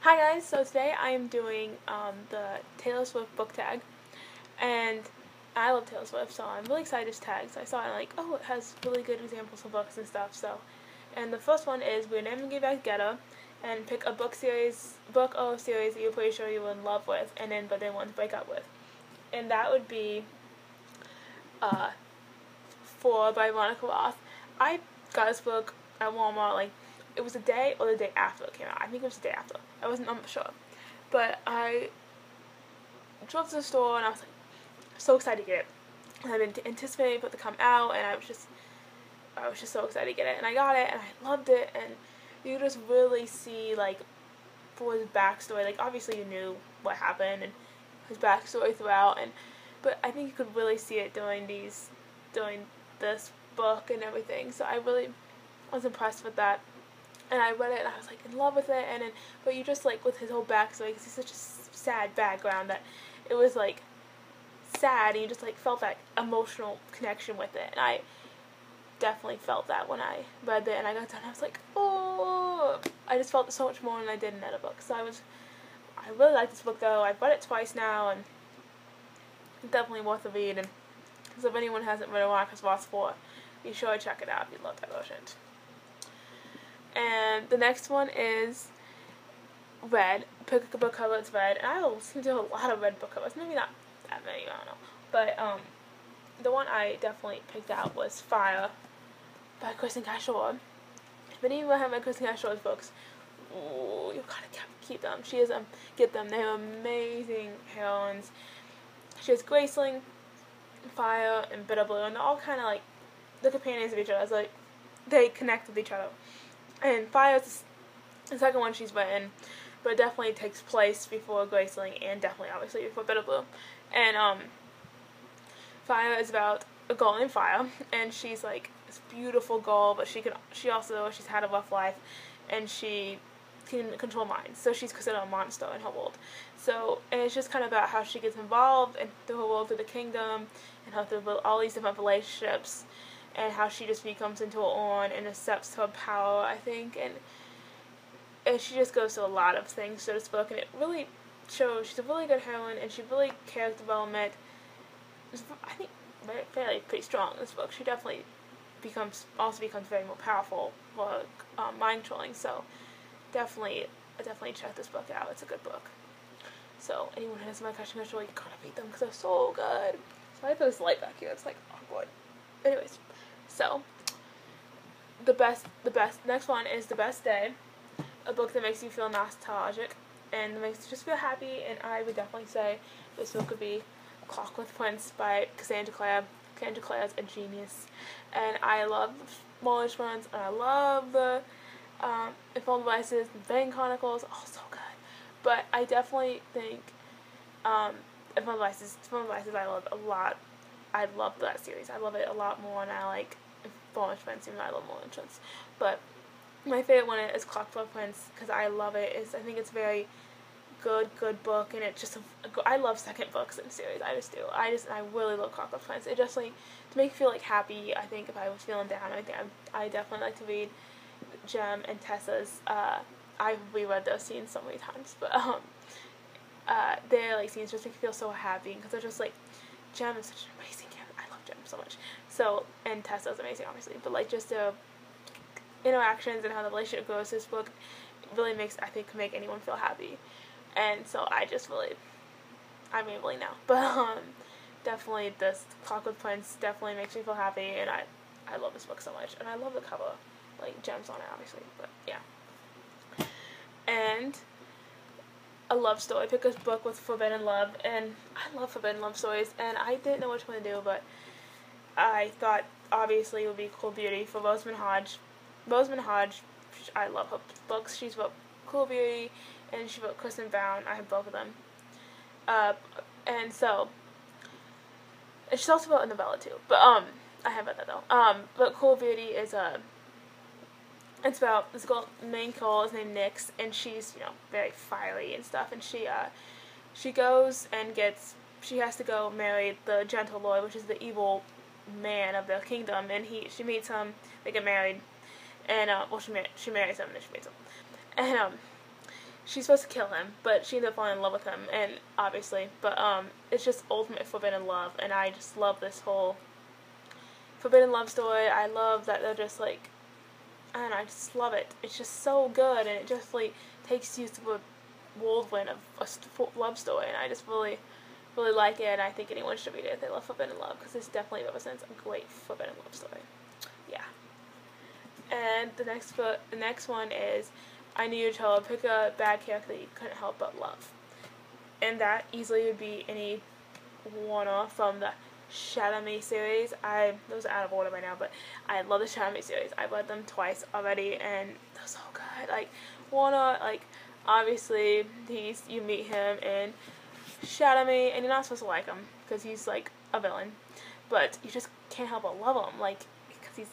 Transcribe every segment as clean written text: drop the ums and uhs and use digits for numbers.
Hi guys, so today I am doing the Taylor Swift book tag, and I love Taylor Swift, so I'm really excited to tag. So I saw it and like, oh, it has really good examples of books and stuff. And the first one is We're Never Gonna Back Together, and pick a book or series that you're pretty sure you were in love with, but then want to break up with, and that would be uh, 4 by Monica Roth. I got this book at Walmart, like, it was the day or the day after it came out. I think it was the day after. I'm not sure. But I drove to the store and I was like so excited to get it. And I've been anticipating for it to come out, and I was just so excited to get it. And I got it and I loved it, and you just really see like for his backstory. Like, obviously you knew what happened and his backstory throughout, but I think you could really see it during this book and everything. So I really was impressed with that. And I read it and I was like in love with it, but you just like with his whole backstory, because he's such a sad background, that it was like sad, and you just like felt that emotional connection with it. And I definitely felt that when I read it, and I got done, I was like, oh, I just felt so much more than I did in other books. So I really like this book though. I've read it twice now, and it's definitely worth a read. And so if anyone hasn't read Monica Roth 4, be sure to check it out if you love that version. And the next one is Red. Pick a book cover that's red. And I seem to have a lot of red book covers. Maybe not that many, I don't know. But the one I definitely picked out was Fire by Kristen Cashore. If any of you have read Kristen Cashore's books, ooh, you gotta keep them. Get them. They have amazing heroines. She has Graceling, Fire, and Bitter Blue, and they're all kind of like the companions of each other. It's like they connect with each other. And Fire is the second one she's written, but it definitely takes place before Graceling, and definitely obviously before Bitter Blue. And Fire is about a girl named Fire, and she's like this beautiful girl, but she's had a rough life, and she can control minds, so she's considered a monster in her world. And it's just kind of about how she gets involved through her world, through the kingdom, and how through all these different relationships, and how she just becomes into her own and accepts her power, I think, and she just goes through a lot of things through this book, and it really shows she's a really good heroine, and she really character development is, I think, pretty strong in this book. She definitely becomes very more powerful for mind trolling, so definitely check this book out. It's a good book. So anyone who has my Question Control, you gotta read them because they're so good. So I put this light back here. It's like awkward. Anyways. So, the best, next one is The Best Day, a book that makes you feel nostalgic and makes you just feel happy, and I would definitely say this book could be Clockwork Prince by Cassandra Clare. Cassandra Clare is a genius, and I love Smaller Runs, and I love the Informed Devices, the Vain Chronicles, oh, so good. But I definitely think Informed Devices I love a lot. I love that series. I love it a lot more, and I like Fallen Friends, even though I love More Entrance. But my favorite one is Clockwork Prince, because I love it. I think it's a very good book, and it's just I love second books in series. I just do. I really love Clockwork Prince. It just like to make you feel like happy. I think if I was feeling down, I definitely like to read Jem and Tessa's. I've reread those scenes so many times, but their like scenes just make you feel so happy, because they're just like, Jem is such an amazing character. I love Jem so much. And Tessa's amazing, obviously, but like just the interactions and how the relationship goes, this book really can make anyone feel happy. And so I'm rambling now, but definitely this Clockwork Prince definitely makes me feel happy, and I love this book so much, and I love the cover, like Gem's on it, obviously, but yeah. And a love story. Pick a book with forbidden love, and I love forbidden love stories, and I didn't know which one to do, but I thought obviously it would be Cool Beauty for Rosamund Hodge. Rosamund Hodge, I love her books. She's wrote Cool Beauty, and she wrote Kristen Brown. I have both of them. And she's also wrote a novella too, but I have read that though. But Cool Beauty is it's about this girl, main girl is named Nyx, and she's, very fiery and stuff, and she goes and she has to go marry the Gentle Lord, which is the evil man of the kingdom, and she meets him, they get married, and she marries him, and then she meets him, and she's supposed to kill him, but she ended up falling in love with him, and obviously, but it's just ultimate forbidden love, and I just love this whole forbidden love story. I love that they're just like, I don't know, I just love it. It's just so good, and it just like takes you to a whirlwind of a love story, and I just really like it, and I think anyone should read it if they love forbidden love, because this definitely represents a great forbidden love story. Yeah. And the next one is I Knew You'd Tell. Pick a bad character that you couldn't help but love. And that easily would be any one-off from the Shadow Me series. Those are out of order right now, but I love the Shadow Me series. I've read them twice already, and they're so good. Like, Warner, like, obviously, you meet him in Shadow Me, and you're not supposed to like him, because he's, like, a villain. But you just can't help but love him, like, because he's,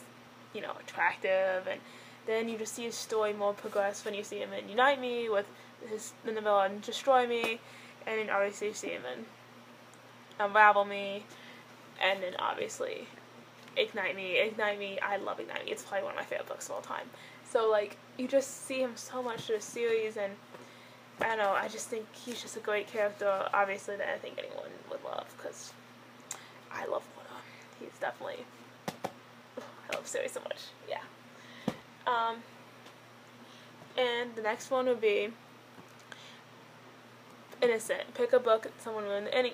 you know, attractive, and then you just see his story more progress when you see him in Unite Me with the novella and Destroy Me, and then obviously you see him in Unravel Me, and then obviously Ignite Me. Ignite Me, I love Ignite Me. It's probably one of my favorite books of all time. So, like, you just see him so much through the series, and I don't know, I just think he's just a great character, obviously, that I think anyone would love, because I love Warner. He's definitely, I love the series so much, yeah. And the next one would be Innocent. Pick a book someone wrote an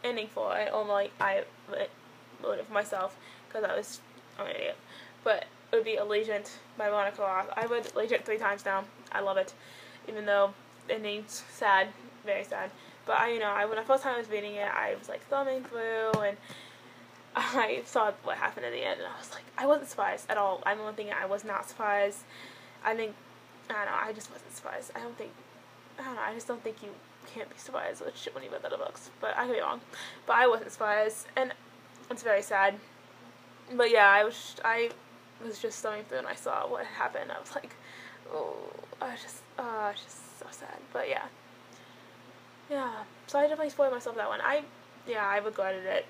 ending for it, or like I wrote it for myself, because I'm an idiot. But it would be Allegiant by Monica Roth. I read Allegiant 3 times now. I love it, even though the ending's sad, very sad. But when the first time I was reading it, I was like thumbing through, and I saw what happened at the end, and I was like, I wasn't surprised at all. I'm the one thing I was not surprised. I don't know, I just wasn't surprised. I just don't think you can't be surprised with shit when you read other books. But I could be wrong. But I wasn't surprised, and it's very sad. But yeah, I was just thumbing through, and I saw what happened. I was like, oh, it's just so sad. But yeah. Yeah, so I definitely spoiled myself that one. I regretted it,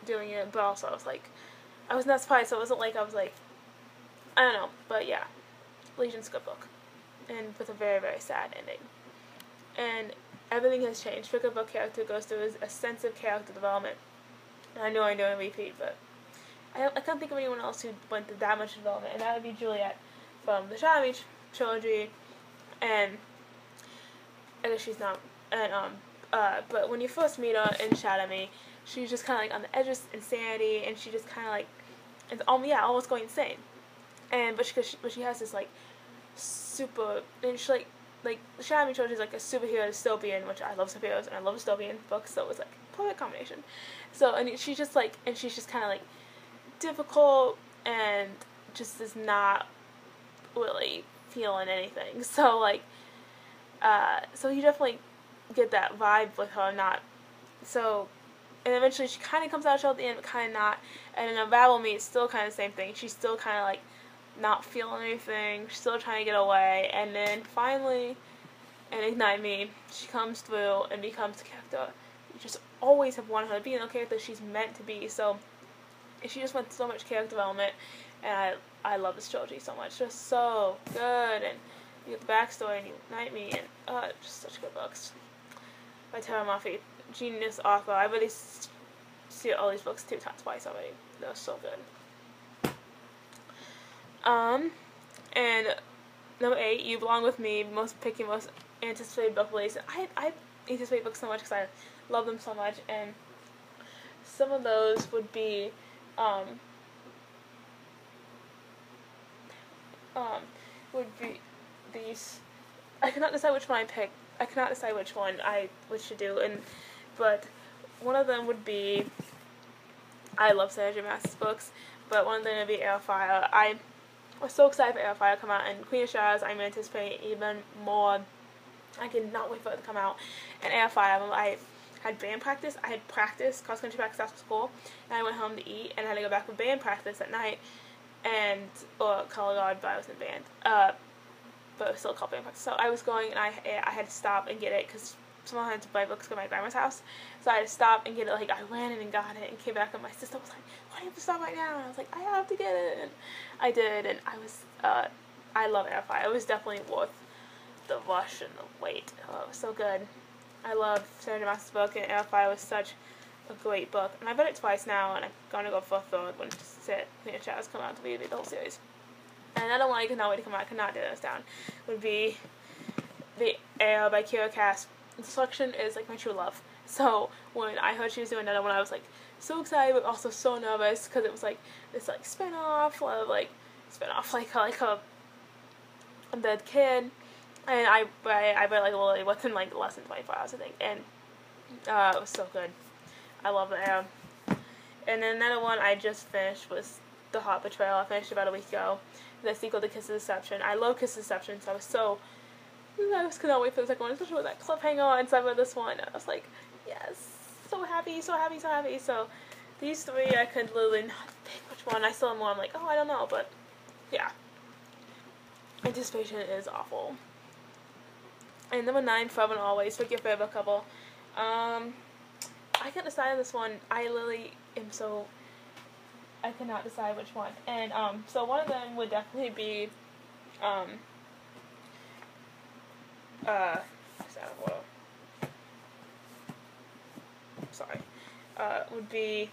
doing it, but also I was not surprised, so it wasn't like I was like, I don't know, but yeah, Legion's a good book, and with a very, very sad ending. And everything has changed. Pick a book character goes through a sense of character development. And I know I'm doing a repeat, but I can't think of anyone else who went through that much development, and that would be Juliet from the Shadow Me trilogy, and I guess she's not, and but when you first meet her in Shadow Me, she's just kind of like on the edge of insanity, and she just kind of like, it's almost going insane, and but she has this like super, and she like the Shadow Me trilogy is like a superhero dystopian, which I love superheroes and I love dystopian books, so it was like a perfect combination. So she's just kind of like difficult and just is not really feeling anything. So like, so you definitely get that vibe with her, and eventually she kind of comes out of shell at the end, but kind of not. And in Unravel Me, it's still kind of the same thing. She's still kind of like not feeling anything. She's still trying to get away. And then finally, in Ignite Me, she comes through and becomes the character you just always have wanted her to be, and the character she's meant to be. So, and she just went so much character development, and I love this trilogy so much. Just so good, and you get the backstory, and you Ignite Me, and just such good books. By Tara Murphy, genius author. I've already seen all these books 2 times twice already. They're so good. And number 8, You Belong With Me, most anticipated book release. I anticipate books so much because I love them so much, and some of those would be, these. I cannot decide which one I pick. I cannot decide which one I should do, but one of them would be, I love Sarah J. Maas's books, but one of them would be Heir of Fire. I was so excited for Heir of Fire to come out, and Queen of Shadows I'm anticipating even more. I cannot wait for it to come out. And Heir of Fire, I had band practice. I had practice, cross-country practice after school, and I went home to eat, and I had to go back for band practice at night, or color guard, but I was in band. But it was still called band practice. So I was going, and I had to stop and get it, because someone had to buy books at my grandma's house. So I had to stop and get it. Like, I went in and got it, and came back, and my sister was like, why do you have to stop right now? And I was like, I have to get it. And I did, and I love Heir of Fire. It was definitely worth the rush and the wait. Oh, it was so good. I love Sarah Damas's book, and Air of Fire was such a great book. And I've read it twice now, and I'm going to go for a third when Clear Shadows come out to read the whole series. And another one I could not wait to come out, I could not do this down, would be The Air by Kiera Cass. The selection is like my true love. So when I heard she was doing another one, I was like so excited, but also so nervous because it was like this like spin-off like a dead kid. And I read like literally within like less than 24 hours, I think, and it was so good. I love The Air. And then another one I just finished was The Hot Betrayal. I finished about a week ago. The sequel to Kiss of Deception. I love Kiss of Deception, so I just could not wait for the second one, especially with that cliffhanger. And so I read this one, I was like, yes, so happy, so happy, so happy. So these three, I could literally not pick which one. I still have more. I'm like, oh, I don't know, but yeah. Anticipation is awful. And number 9, Forever and Always. Pick your favorite couple. I can't decide on this one. I literally am so. I cannot decide which one. And so one of them would definitely be would be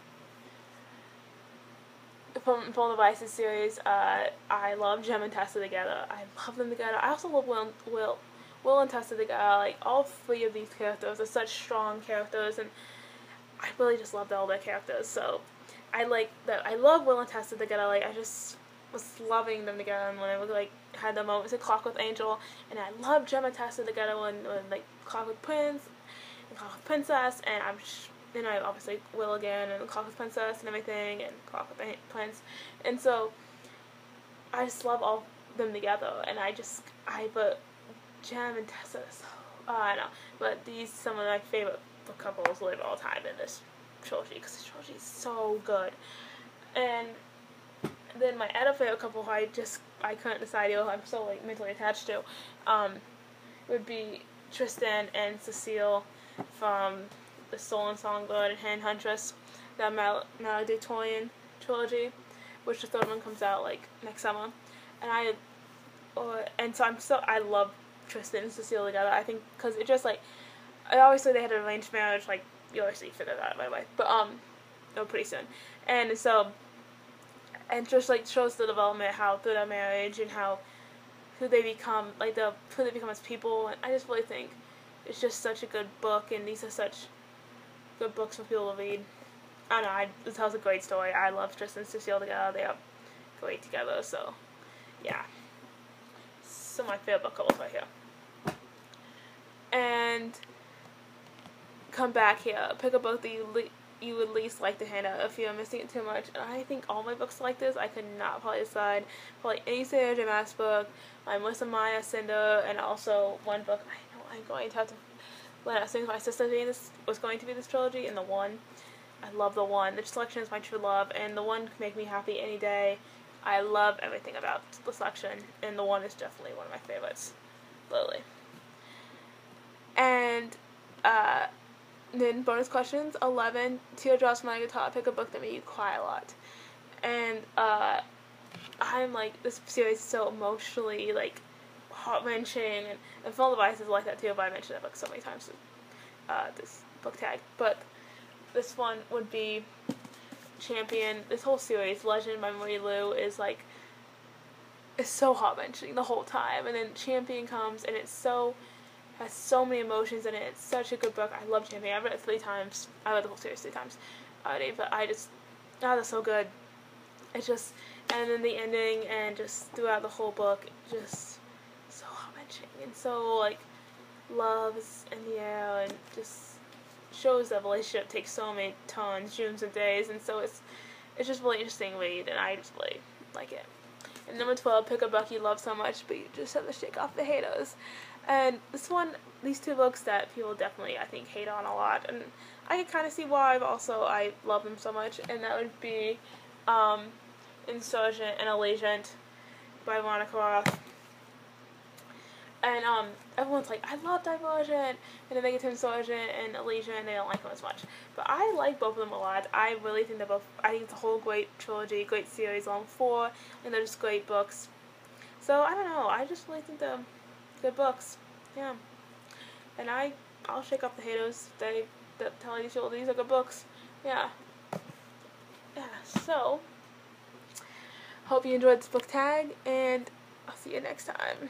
from the Vices series. I love Jem and Tessa together. I love them together. I also love Will and Tessa together. Like, all three of these characters are such strong characters, and I really just loved all their characters. So I like that. I love Will and Tessa together. Like, I just was loving them together, and when I was like had the moments in Clockwork Angel, and I love Jem and Tessa together when like Clockwork Prince and Clockwork Princess, and I obviously Will again and Clockwork Princess and everything, and Clockwork Prince, and so I just love all them together, and but Jem and Tessa, I know, but these some of my favorite book couples live all time in this trilogy, because this trilogy is so good. And then my other favorite couple I couldn't decide who I'm so like mentally attached to, would be Tristan and Cecile from the Soul and Songbird and Hand Huntress, that Maledictorian trilogy, which the third one comes out like next summer. And I love Tristan and Cecile together. I think because it just like, I always say they had an arranged marriage, like you obviously figured that out by the way, but pretty soon. And so, and just like shows the development how through their marriage and who they become as people. And I just really think it's just such a good book, and these are such good books for people to read. I don't know, it tells a great story. I love Tristan and Cecile together. They are great together, so yeah. Some of my favorite book couples right here. And come back here. Pick a book that you would least like to hand out if you're missing it too much. And I think all my books are like this. I could not probably decide. Probably any Sarah J. Maas book, my Melissa Maya Cinder, and also one book I know I'm going to have to learn as soon as my sister was going to be this trilogy, and The One. I love The One. The selection is my true love, and The One can make me happy any day. I love everything about the selection, and The One is definitely one of my favorites. Literally. And then bonus questions 11, teardrops from my guitar. Pick a book that made you cry a lot. And I'm like, this series is so emotionally like heart-wrenching, and Full of Ice is like that too, but I mentioned that book so many times in this book tag. But this one would be Champion. This whole series, Legend by Marie Lu, is so heart-wrenching the whole time, and then Champion comes, and has so many emotions in it. It's such a good book. I love Champion. I've read it 3 times. I read the whole series 3 times already, but that's so good. It's just, and then the ending, and just throughout the whole book, just so heart-wrenching, and so, like, love is in the air, and just shows that relationship takes so many turns, Junes and days, and so it's just really interesting read, and I just really like it. And number 12, pick a book you love so much, but you just have to shake off the haters. And these 2 books that people definitely, I think, hate on a lot, and I can kind of see why, but also I love them so much, and that would be Insurgent and Allegiant by Veronica Roth. And everyone's like, I love Divergent, and then they get to Insurgent and Allegiant, and they don't like them as much. But I like both of them a lot. I really think I think it's a whole great trilogy, great series, long 4, and they're just great books. So, I don't know, I just really think they're good books. Yeah. And I'll shake up the haters that tell these people these are good books. Yeah. Yeah. So, hope you enjoyed this book tag, and I'll see you next time.